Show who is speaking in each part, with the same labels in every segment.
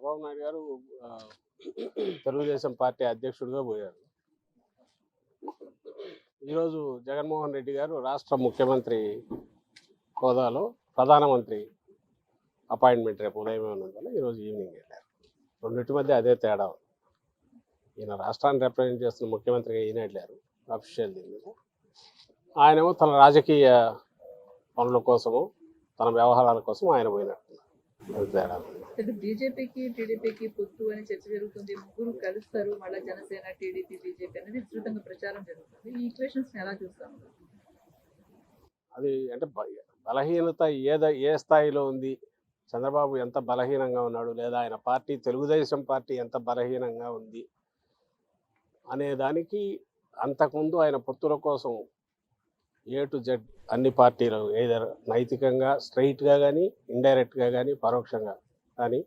Speaker 1: చంద్రబాబు నాయుడు గారు తెలుగుదేశం పార్టీ అధ్యక్షుడిగా పోయారు. ఈరోజు జగన్మోహన్ రెడ్డి గారు రాష్ట్ర ముఖ్యమంత్రి హోదాలో ప్రధానమంత్రి అపాయింట్మెంట్ రేపు ఉదయం ఉన్నందువల్ల ఈరోజు ఈవినింగ్ వెళ్ళారు. రెండింటి మధ్య అదే తేడా. ఈయన రాష్ట్రాన్ని రిప్రజెంట్ చేస్తున్న ముఖ్యమంత్రిగా ఈయన వెళ్ళారు అఫీషియల్ దీని మీద. ఆయనేమో తన రాజకీయ పనుల కోసము తన వ్యవహారాల కోసం ఆయన పోయినట్టు తేడా.
Speaker 2: బీజేపీకి టీడీపీకి పొత్తు అని చర్చ జరుగుతుంది. ముగ్గురు కలుస్తారు, మళ్ళీ జనసేన టీడీపీ బీజేపీ అనేది విస్తృతంగా ప్రచారం జరుగుతుంది. ఈ ఈక్వేషన్స్ ఎలా చూస్తాము?
Speaker 1: అది అంటే బలహీనత ఏ స్థాయిలో ఉంది, చంద్రబాబు ఎంత బలహీనంగా ఉన్నాడు, లేదా ఆయన పార్టీ తెలుగుదేశం పార్టీ ఎంత బలహీనంగా ఉంది అనే దానికి అంతకుముందు ఆయన పొత్తుల కోసం A to Z అన్ని పార్టీలు ఏదర్ నైతికంగా స్ట్రైట్గా కానీ ఇండైరెక్ట్గా కానీ పరోక్షంగా కానీ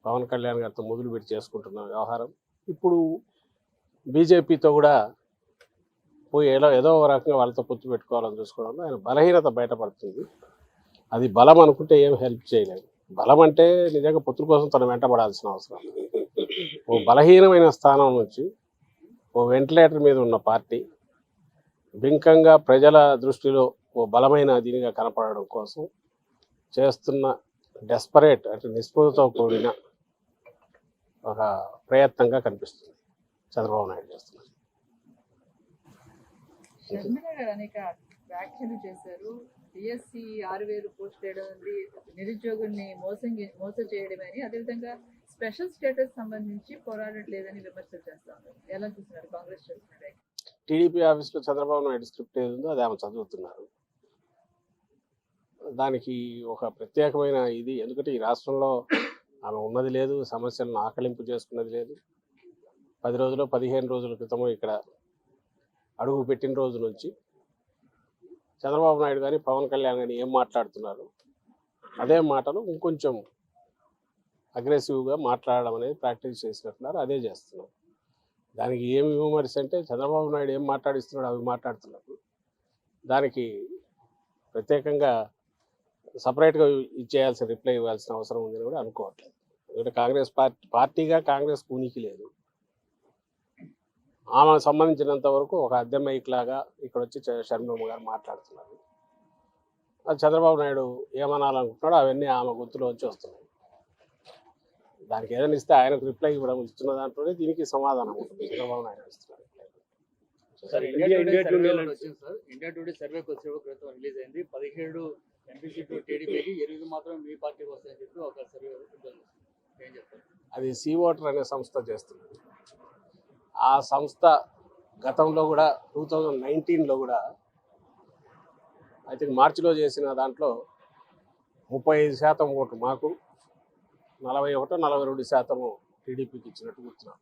Speaker 1: పవన్ కళ్యాణ్ గారితో మొదలుపెట్టి చేసుకుంటున్న వ్యవహారం ఇప్పుడు బీజేపీతో కూడా పోయి ఏదో ఒక రకంగా వాళ్ళతో పొత్తు పెట్టుకోవాలని చూసుకోవడంలో ఆయన బలహీనత బయటపడుతుంది. అది బలం అనుకుంటే ఏం హెల్ప్ చేయలేదు. బలం అంటే నిజంగా పొత్తుల కోసం తను వెంటబడాల్సిన అవసరం. ఓ బలహీనమైన స్థానం నుంచి ఓ వెంటిలేటర్ మీద ఉన్న పార్టీ బింకంగా ప్రజల దృష్టిలో ఓ బలమైన దీనిగా కనపడడం కోసం చేస్తున్న డెస్పరేట్ అంటే నిస్పృహతో కూడిన ఒక ప్రయత్నంగా కనిపిస్తుంది చంద్రబాబు నాయుడు చేస్తున్నారు.
Speaker 2: అనేక వ్యాఖ్యలు చేశారు. బిఎస్సి 6,000 పోస్ట్ చేయడం, నిరుద్యోగుల్ని మోసం చేయడమని, అదేవిధంగా స్పెషల్ స్టేటస్ సంబంధించి పోరాడట్లేదని విమర్శలు చేస్తారు. ఎలా చూస్తున్నారు కాంగ్రెస్ చేస్తున్నారు?
Speaker 1: టీడీపీ ఆఫీస్లో చంద్రబాబు నాయుడు స్క్రిప్ట్ ఏది ఉందో అది ఆమె చదువుతున్నారు. దానికి ఒక ప్రత్యేకమైన ఇది, ఎందుకంటే ఈ రాష్ట్రంలో ఆమె ఉన్నది లేదు, సమస్యలను ఆకలింపు చేసుకున్నది లేదు. 10 రోజులు 15 రోజుల క్రితము ఇక్కడ అడుగు పెట్టిన రోజు నుంచి చంద్రబాబు నాయుడు కానీ పవన్ కళ్యాణ్ కానీ ఏం మాట్లాడుతున్నారు అదే మాటలు ఇంకొంచెం అగ్రెసివ్గా మాట్లాడడం అనేది ప్రాక్టీస్ చేసినట్టున్నారు. అదే చేస్తున్నారు. దానికి ఏమి విమర్శ అంటే చంద్రబాబు నాయుడు ఏం మాట్లాడిస్తున్నాడు అవి మాట్లాడుతున్నారు. దానికి ప్రత్యేకంగా సపరేట్గా ఇచ్చేయాల్సిన రిప్లై ఇవ్వాల్సిన అవసరం ఉందని కూడా అనుకోవట్లేదు. ఎందుకంటే కాంగ్రెస్ పార్టీగా కాంగ్రెస్ ఉనికి లేదు. ఆమెకు సంబంధించినంత వరకు ఒక అద్దె మైక్ లాగా ఇక్కడ వచ్చి షర్మిలమ్మ గారు మాట్లాడుతున్నారు. అది చంద్రబాబు నాయుడు ఏమనాలనుకుంటున్నాడో అవన్నీ ఆమె గొంతులో వచ్చి వస్తున్నాయి. దానికి ఏదైనా ఇస్తే ఆయనకు రిప్లై ఇవ్వడం ఇస్తున్న దాంట్లోనే దీనికి సమాధానం ఉంటుంది. చంద్రబాబు నాయుడు ఇస్తున్నారు.
Speaker 3: ఇండియా టుడే సర్వేకి వచ్చే క్రితం రిలీజ్ అయింది. 17 ఎంపీ సీట్లు టీడీపీకి, 8 మాత్రం మీ పార్టీకి వస్తాయని చెప్పి ఒక సర్వే ఏం చెప్తారు?
Speaker 1: అది సీ ఓటర్ అనే సంస్థ చేస్తుంది. ఆ సంస్థ గతంలో కూడా 2019లో కూడా ఐ థింక్ మార్చిలో చేసిన దాంట్లో 35% ఓటు మాకు, 41-42% టీడీపీకి ఇచ్చినట్టు గుర్తున్నాం.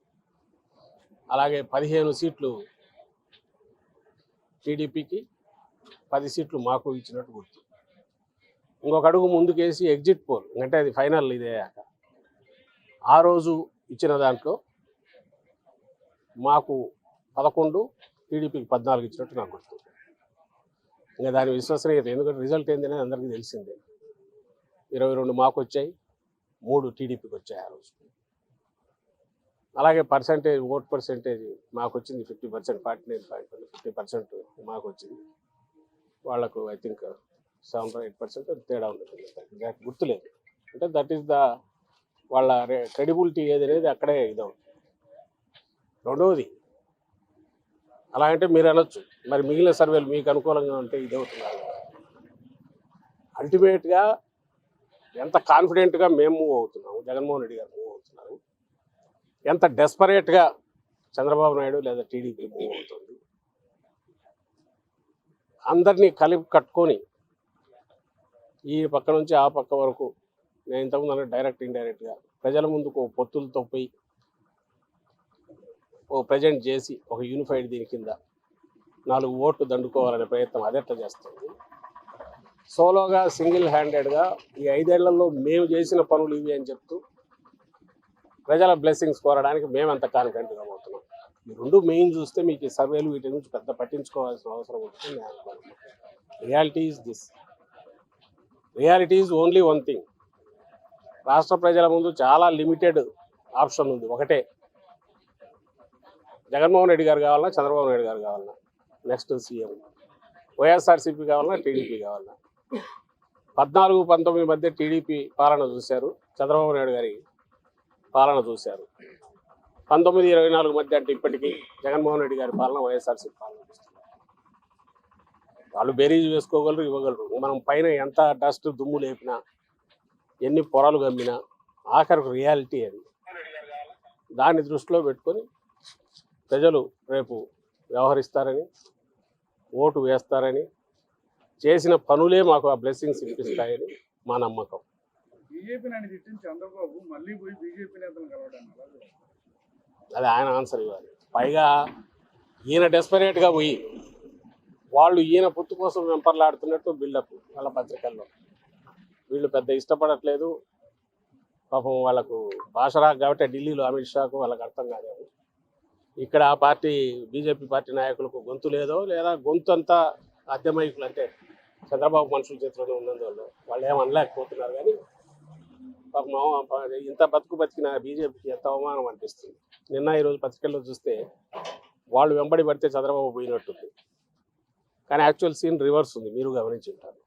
Speaker 1: అలాగే 15 సీట్లు టీడీపీకి, 10 సీట్లు మాకు ఇచ్చినట్టు గుర్తు. ఇంకొక అడుగు ముందుకేసి ఎగ్జిట్ పోల్ అంటే అది ఫైనల్ ఇదేయాక ఆ రోజు ఇచ్చిన దాంట్లో మాకు 11, టీడీపీకి 14 ఇచ్చినట్టు నాకు గుర్తు. ఇంకా దాని విశ్వసనీయత, ఎందుకంటే రిజల్ట్ ఏంటనే అందరికీ తెలిసిందే. 22 మాకు వచ్చాయి, 3 టీడీపీకి వచ్చాయి ఆ రోజు. అలాగే ఓట్ పర్సెంటేజ్ మాకు వచ్చింది 50%, 49.50% మాకు వచ్చింది. వాళ్లకు ఐ థింక్ 7 or 8% తేడా ఉంటుంది. గుర్తులేదు. అంటే దట్ ఈస్ వాళ్ళ క్రెడిబిలిటీ ఏది అనేది అక్కడే ఇదవుతుంది. రెండవది, అలా అంటే మీరు అనొచ్చు మరి మిగిలిన సర్వేలు మీకు అనుకూలంగా ఉంటే ఇదవుతున్నారు. అల్టిమేట్గా ఎంత కాన్ఫిడెంట్గా మేము మూవ్ అవుతున్నాము, జగన్మోహన్ రెడ్డి గారు మూవ్ అవుతున్నారు, ఎంత డెస్పరేట్గా చంద్రబాబు నాయుడు లేదా టీడీపీ మూవ్ అవుతుంది, అందరినీ కలిపి కట్టుకొని ఈ పక్క నుంచి ఆ పక్క వరకు నేను ఇంతకుముందు డైరెక్ట్ ఇండైరెక్ట్గా ప్రజల ముందుకు పొత్తులతో పోయి ఓ ప్రజెంట్ చేసి ఒక యూనిఫైడ్ దీని కింద 4 ఓట్లు దండుకోవాలనే ప్రయత్నం అదెట్లా చేస్తుంది. సోలోగా సింగిల్ హ్యాండెడ్గా ఈ 5 ఏళ్లలో మేము చేసిన పనులు ఇవి అని చెప్తూ ప్రజల బ్లెస్సింగ్స్ కోరడానికి మేమంత కాన్ఫిడెంట్గా పోతున్నాం. ఈ 2 మెయిన్ చూస్తే మీకు ఈ సర్వేలు వీటి నుంచి పెద్ద పట్టించుకోవాల్సిన అవసరం ఉంటుంది. నేను అనుకుంటున్నాను reality is only one thing. రాష్ట్ర ప్రజల ముందు చాలా లిమిటెడ్ ఆప్షన్ ఉంది. ఒకటే, జగన్మోహన్ రెడ్డి గారు కావాలన్నా, చంద్రబాబు నాయుడు గారు కావాలన్నా నెక్స్ట్ సీఎం, వైఎస్ఆర్సీపీ కావాలన్నా, టీడీపీ కావాలన్నా. 14-19 మధ్య టీడీపీ పాలన చూశారు, చంద్రబాబు నాయుడు గారి పాలన చూశారు. 19-24 మధ్య అంటే ఇప్పటికీ జగన్మోహన్ రెడ్డి గారి పాలన, వైఎస్ఆర్సీపీ పాలన చూస్తున్నారు. వాళ్ళు బేరీజు వేసుకోగలరు, ఇవ్వగలరు. మనం పైన ఎంత డస్ట్ దుమ్ము లేపినా, ఎన్ని పొరలు గమ్మినా, ఆఖరికి రియాలిటీ అది. దాన్ని దృష్టిలో పెట్టుకొని ప్రజలు రేపు వ్యవహరిస్తారని, ఓటు వేస్తారని, చేసిన పనులే మాకు ఆ బ్లెస్సింగ్స్ ఇప్పిస్తాయని మా నమ్మకం.
Speaker 4: బీజేపీ నాని తిట్టిన చంద్రబాబు మళ్ళీ పోయి బీజేపీ నేతలు కలవడానికి
Speaker 1: అది ఆయన ఆన్సర్ ఇవ్వాలి. పైగా ఈయన డెస్పరేట్గా పోయి వాళ్ళు ఈయన పొత్తు కోసం వెంపర్లాడుతున్నట్టు బిల్డప్ వాళ్ళ పత్రికల్లో. వీళ్ళు పెద్ద ఇష్టపడట్లేదు పాపం, వాళ్ళకు భాష రాక కాబట్టి ఢిల్లీలో అమిత్ షాకు వాళ్ళకి అర్థం కాదేమో. ఇక్కడ ఆ పార్టీ బీజేపీ పార్టీ నాయకులకు గొంతు లేదో, లేదా గొంతు అంతా అద్దెమైకులు అంటే చంద్రబాబు మనుషుల చేతిలోనే ఉన్నందువల్ల వాళ్ళు ఏమనలేకపోతున్నారు. కానీ పాపం ఇంత బతికిన బీజేపీకి ఎంత అవమానం అనిపిస్తుంది. నిన్న ఈరోజు పత్రికల్లో చూస్తే వాళ్ళు వెంబడి పడితే చంద్రబాబు పోయినట్టుంది, కానీ యాక్చువల్ సీన్ రివర్స్ ఉంది. మీరు గమనించి ఉంటారు.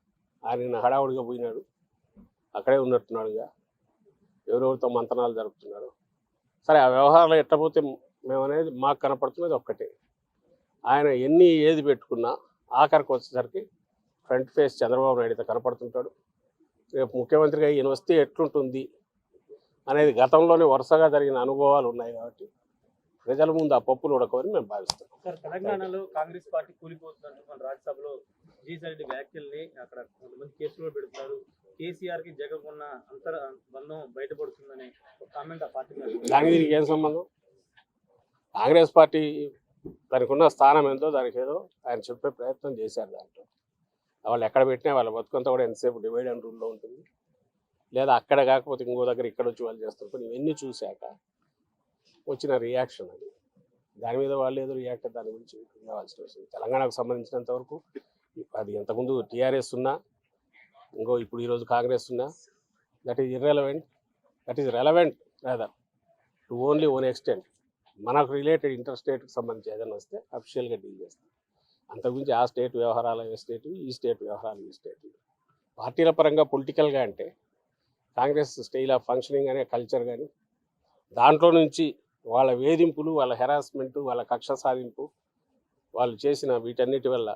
Speaker 1: ఆయన నిన్న హడావుడిగా పోయినాడు, అక్కడే ఉన్నట్టున్నాడుగా, ఎవరెవరితో మంతనాలు జరుపుతున్నాడు. సరే, ఆ వ్యవహారాలు ఎట్టపోతే మేమనేది మాకు కనపడుతున్నది ఒక్కటే, ఆయన ఏది పెట్టుకున్నా ఆఖరికి వచ్చేసరికి ఫ్రంట్ ఫేస్ చంద్రబాబు నాయుడుతో కనపడుతుంటాడు. రేపు ముఖ్యమంత్రిగా ఈయన వస్తే ఎట్లుంటుంది అనేది గతంలోనే వరుసగా జరిగిన అనుభవాలు ఉన్నాయి కాబట్టి ప్రజల ముందు ఆ పప్పులు ఉడకవని మేము భావిస్తాం.
Speaker 5: సార్, తెలంగాణలో కాంగ్రెస్ పార్టీ కూలిపోతున్నట్టు మన రాజ్యసభలో జీసీ వ్యాఖ్యల్ని అక్కడ కొంతమంది కేసులో పెడుతున్నారు. కేసీఆర్కి జగన్ ఉన్న అంతర్ బంధం బయటపడుతుందనే ఒక కామెంట్ ఆ పార్టీ
Speaker 1: దానికి దీనికి ఏం సంబంధం? కాంగ్రెస్ పార్టీ దానికి ఉన్న స్థానం ఎంతో దానికి ఏదో ఆయన చెప్పే ప్రయత్నం చేశారు. దాంట్లో వాళ్ళు ఎక్కడ పెట్టినా వాళ్ళ బతుకంతా కూడా ఎంతసేపు డివైడ్ అండ్ రూల్లో ఉంటుంది, లేదా అక్కడ కాకపోతే ఇంకో దగ్గర ఇక్కడ వచ్చి వాళ్ళు చేస్తుంటారు. ఇవన్నీ చూశాక వచ్చిన రియాక్షన్ అది. దాని మీద వాళ్ళు ఏదో రియాక్ట్ దాని గురించి కావాల్సిన అవసరం. తెలంగాణకు సంబంధించినంత వరకు అది ఎంతకుముందు టీఆర్ఎస్ ఉన్నా, ఇప్పుడు ఈరోజు కాంగ్రెస్ ఉన్నా, that is irrelevant. That is relevant rather to only own extent. మనకు రిలేటెడ్ ఇంటర్ స్టేట్కి సంబంధించి ఏదైనా వస్తే అఫిషియల్గా డీల్ చేస్తాం. అంతకుమించి ఆ స్టేట్ వ్యవహారాలు ఏ స్టేట్, ఈ స్టేట్ వ్యవహారాలు ఈ స్టేట్. పార్టీల పరంగా పొలిటికల్గా అంటే కాంగ్రెస్ స్టైల్ ఆఫ్ ఫంక్షనింగ్ అనే కల్చర్ కానీ, దాంట్లో నుంచి వాళ్ళ వేధింపులు, వాళ్ళ హెరాస్మెంటు, వాళ్ళ కక్ష సాధింపు, వాళ్ళు చేసిన వీటన్నిటి వల్ల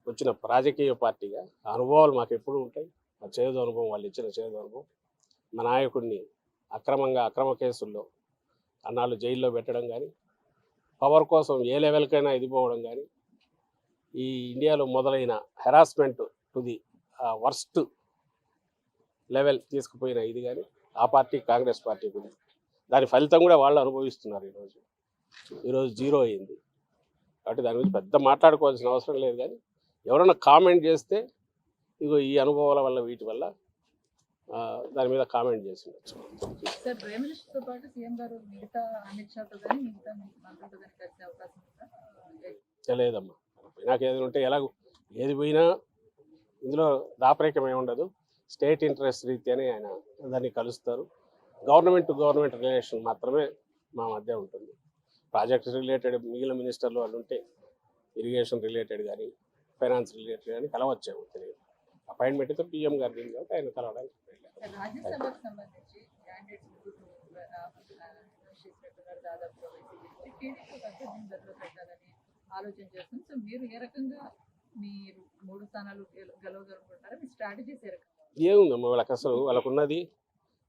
Speaker 1: వచ్చిన రాజకీయ పార్టీగా అనుభవాలు మాకు ఎప్పుడు ఉంటాయి. ఆ చేదు అనుభవం, వాళ్ళు ఇచ్చిన చేదు అనుభవం. మా నాయకుడిని అక్రమ కేసుల్లో అన్నాళ్ళు జైల్లో పెట్టడం కానీ, పవర్ కోసం ఏ లెవెల్కైనా ఎదిపోవడం కానీ, ఈ ఇండియాలో మొదలైన harassment to the worst level తీసుకుపోయిన ఇది కానీ ఆ పార్టీ కాంగ్రెస్ పార్టీ గురించి. దాని ఫలితం కూడా వాళ్ళు అనుభవిస్తున్నారు. ఈరోజు జీరో అయింది కాబట్టి దాని గురించి పెద్ద మాట్లాడుకోవాల్సిన అవసరం లేదు. కానీ ఎవరైనా కామెంట్ చేస్తే ఇగో ఈ అనుభవాల వల్ల వీటి వల్ల దాని మీద కామెంట్ చేసి ఉండొచ్చు.
Speaker 2: సార్, ప్రైమ్ మినిస్టర్తో పాటు సీఎం గారు మిగతా అమిత్ షాతో కానీ మిగతా మంత్రులతో కానీ కలిసే అవకాశం ఉందా?
Speaker 1: తెలియదమ్మా, నాకు ఏదైనా ఉంటే ఎలాగో ఏది పోయినా ఇందులో దాపరికం ఏమి ఉండదు. స్టేట్ ఇంట్రెస్ట్ రీత్యానే ఆయన దాన్ని కలుస్తారు. గవర్నమెంట్ టు గవర్నమెంట్ రిలేషన్ మాత్రమే మా మధ్య ఉంటుంది. ప్రాజెక్ట్ రిలేటెడ్ మిగిలిన మినిస్టర్లు వాళ్ళు ఉంటే ఇరిగేషన్ రిలేటెడ్ కానీ, ఫైనాన్స్ రిలేటెడ్ కానీ కలవచ్చేమో తెలియదు. అపాయింట్మెంట్ అయితే పీఎం గారు దీని కాబట్టి ఆయన కలవడానికి
Speaker 2: రాజ్యసభకు సంబంధించి దాదాపు పెట్టాలని ఆలోచన చేస్తుంది. సో మీరు ఏ రకంగా మీరు 3 స్థానాలు గెలవగలుగుతారా? మీ స్ట్రాటజీస్ ఏ రకంగా?
Speaker 1: ఏముందమ్మా, వాళ్ళకి అసలు వాళ్ళకున్నది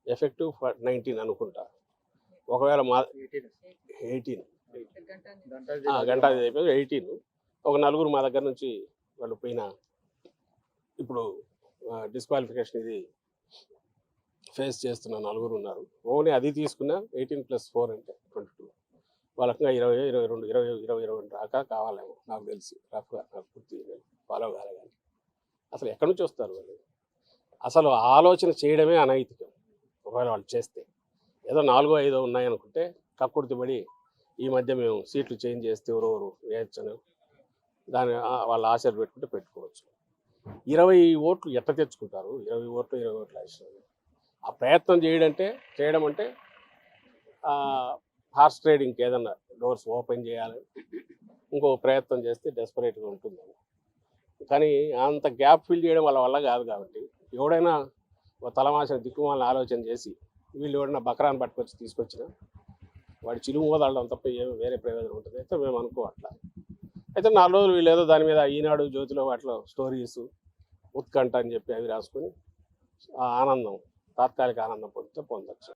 Speaker 1: ఎఫెక్టివ్ 19 అనుకుంటా. ఒకవేళ మా 18 గంట అయిపోయి 18 ఒక నలుగురు మా దగ్గర నుంచి వాళ్ళు పోయిన ఇప్పుడు డిస్క్వాలిఫికేషన్ ఇది ఫేస్ చేస్తున్న నలుగురు ఉన్నారు. ఓన్లీ అది తీసుకున్నా 18+4 అంటే 22. వాళ్ళకి 20, 22, 20 దాకా కావాలేమో నాకు తెలిసి. రఫ్గా నాకు పూర్తి ఫాలో కాలే. కానీ అసలు ఎక్కడి నుంచి వస్తారు వాళ్ళు? అసలు ఆలోచన చేయడమే అనైతికం. ఒకవేళ వాళ్ళు చేస్తే ఏదో 4, 5 ఉన్నాయనుకుంటే కక్కుర్తిపడి ఈ మధ్య మేము సీట్లు చేంజ్ చేస్తే ఎవరెవరు వేయచ్చని దాన్ని వాళ్ళ ఆశలు పెట్టుకుంటే పెట్టుకోవచ్చు. 20 ఓట్లు ఎట్ట తెచ్చుకుంటారు? 20 ఓట్లు 20 ఓట్లు ఆశ. ఆ ప్రయత్నం చేయడం అంటే హార్స్ ట్రేడింగ్కి ఏదన్నా డోర్స్ ఓపెన్ చేయాలి, ఇంకో ప్రయత్నం చేస్తే డెస్పరేట్గా ఉంటుంది. కానీ అంత గ్యాప్ ఫిల్ చేయడం వల్ల కాదు. కాబట్టి ఎవడైనా తలమాసిన దిక్కుమాలని ఆలోచన చేసి వీళ్ళు ఎవడైనా బకరాన్ని పట్టుకొచ్చి తీసుకొచ్చినా వాడి చిలుము వదలడం తప్ప ఏమి వేరే ప్రయోజనం ఉంటుంది అయితే మేము అనుకోవట్లా. అయితే 4 రోజులు వీళ్ళు ఏదో దాని మీద ఈనాడు జ్యోతిలో వాటిలో స్టోరీస్ ఉత్కంఠ అని చెప్పి అవి రాసుకొని ఆ ఆనందం, తాత్కాలిక ఆనందం పొందొచ్చు.